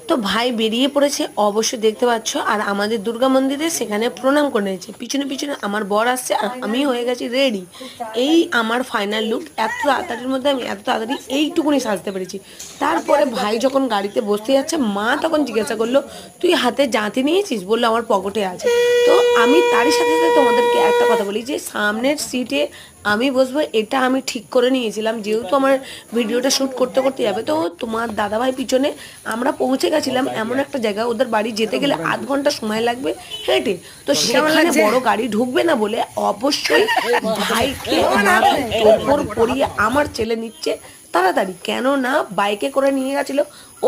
তো ভাই বেরিয়ে পড়েছে, অবশ্যই দেখতে পাচ্ছ। আর আমাদের দুর্গা মন্দিরে সেখানে প্রণাম করে নিয়েছে। পিছনে পিছনে আমার বর আসছে আর আমি হয়ে গেছি রেডি। এই আমার ফাইনাল লুক। এত তাড়াতাড়ির মধ্যে আমি এত তাড়াতাড়ি এইটুকুনি সাজতে পেরেছি। তারপরে ভাই যখন গাড়িতে বসতে যাচ্ছে, মা তখন জিজ্ঞাসা করলো, তুই হাতে জাঁতি নিয়েছিস? বললো আমার পকেটে আছে। তো আমি তারই সাথে সাথে তোমাদেরকে একটা কথা বলি, যে সামনের সিটে আমি বসবো এটা আমি ঠিক করে নিয়েছিলাম, যেহেতু আমার ভিডিওটা শ্যুট করতে করতে যাবে। তো তোমার দাদাভাই পিছনে, আমরা পৌঁছে গেছিলাম এমন একটা জায়গা, ওদের বাড়ি যেতে গেলে 8 ঘন্টা সময় লাগবে হেঁটে। তো সেখানে বড় গাড়ি ঢুকবে না বলে অবশ্যই ভাইকে মাথায় টোপর পরিয়ে আমার ছেলে নিচ্ছে তাড়াতাড়ি, কেননা বাইকে করে নিয়ে গেছিল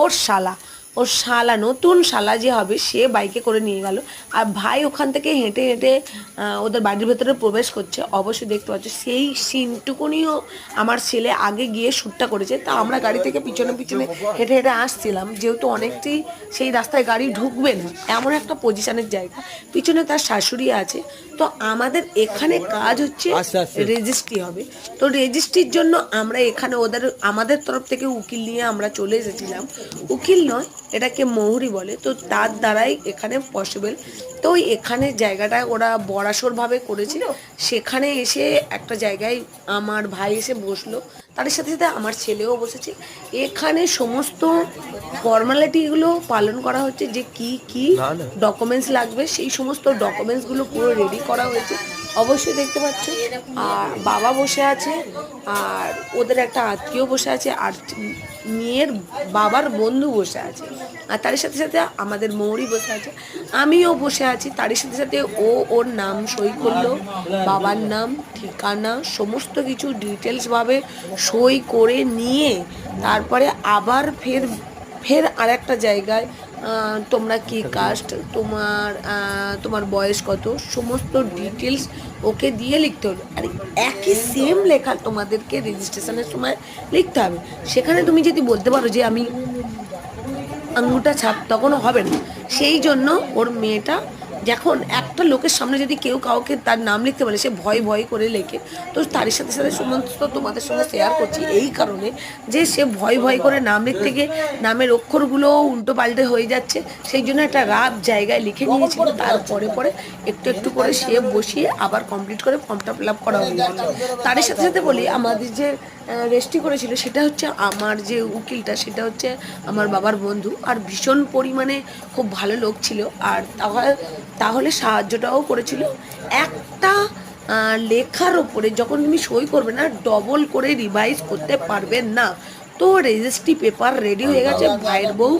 ওর শালা। ওর শালা, নতুন শালা যে হবে, সে বাইকে করে নিয়ে গেল। আর ভাই ওখান থেকে হেঁটে হেঁটে ওদের বাড়ির ভেতরে প্রবেশ করছে। অবশ্যই দেখতে পাচ্ছ সেই সিনটুকুনিও আমার ছেলে আগে গিয়ে শ্যুটটা করেছে। তা আমরা গাড়ি থেকে পিছনে পিছনে হেঁটে হেঁটে আসছিলাম, যেহেতু অনেকটাই সেই রাস্তায় গাড়ি ঢুকবে না এমন একটা পজিশনের জায়গা। পিছনে তার শাশুড়ি আছে। তো আমাদের এখানে কাজ হচ্ছে রেজিস্ট্রি হবে। তো রেজিস্ট্রির জন্য আমরা এখানে আমাদের তরফ থেকে উকিল নিয়ে আমরা চলে এসেছিলাম। উকিল নয়, এটাকে মৌরি বলে। তো তার দ্বারাই এখানে পসিবল। তো এখানে জায়গাটা ওরা বড়াসড়ভাবে করেছিল। সেখানে এসে একটা জায়গায় আমার ভাই এসে বসলো, তার সাথে সাথে আমার ছেলেও বসেছে। এখানে সমস্ত ফর্মালিটিগুলো পালন করা হচ্ছে, যে কি কি ডকুমেন্টস লাগবে সেই সমস্ত ডকুমেন্টসগুলো পুরো রেডি করা হয়েছে। অবশ্যই দেখতে পাচ্ছ। আর বাবা বসে আছে, আর ওদের একটা আত্মীয় বসে আছে, আর মেয়ের বাবার বন্ধু বসে আছে। আর তার সাথে সাথে আমাদের মৌরি বসে আছে, আমিও বসে আছি। তার সাথে সাথে ওর নাম সই করলো, বাবার নাম, ঠিকানা, সমস্ত কিছু ডিটেলসভাবে সই করে নিয়ে তারপরে আবার ফের ফের আর একটা জায়গায়, তোমরা কি কাস্ট, তোমার বয়স কত, সমস্ত ডিটেলস ওকে দিয়ে লিখতে হলো। আর একই সেম লেখা তোমাদেরকে রেজিস্ট্রেশনের সময় লিখতে হবে। সেখানে তুমি যদি বলতে পারো যে আমি আঙুলটা ছাপ, তখনও হবে না। সেই জন্য ওর মেয়েটা, যখন একটা লোকের সামনে যদি কেউ কাউকে তার নাম লিখতে বলে, সে ভয় ভয় করে লেখে। তো তার সাথে সাথে সমস্ত তোমাদের সঙ্গে শেয়ার করছি এই কারণে, যে সে ভয় ভয় করে নাম লিখতে গিয়ে নামের অক্ষরগুলো উল্টো পাল্টে হয়ে যাচ্ছে। সেই জন্য একটা রাত জায়গায় লিখে নিয়েছিল। তারপরে পরে একটু একটু করে সে বসিয়ে আবার কমপ্লিট করে ফর্মটা ফিল আপ করা হয়ে গেছে। তার সাথে সাথে বলি, আমাদের যে রেজিস্ট্রি করেছিল সেটা হচ্ছে, আমার যে উকিলটা সেটা হচ্ছে আমার বাবার বন্ধু, আর ভীষণ পরিমাণে খুব ভালো লোক ছিল। আর তাহলে সাহায্যটাও করেছিল। একটা লেখার ওপরে যখন তুমি সই করবে না, ডবল করে রিভাইজ করতে পারবে না। তো রেজিস্ট্রি পেপার রেডি হয়ে গেছে, ভাইয়ের বউ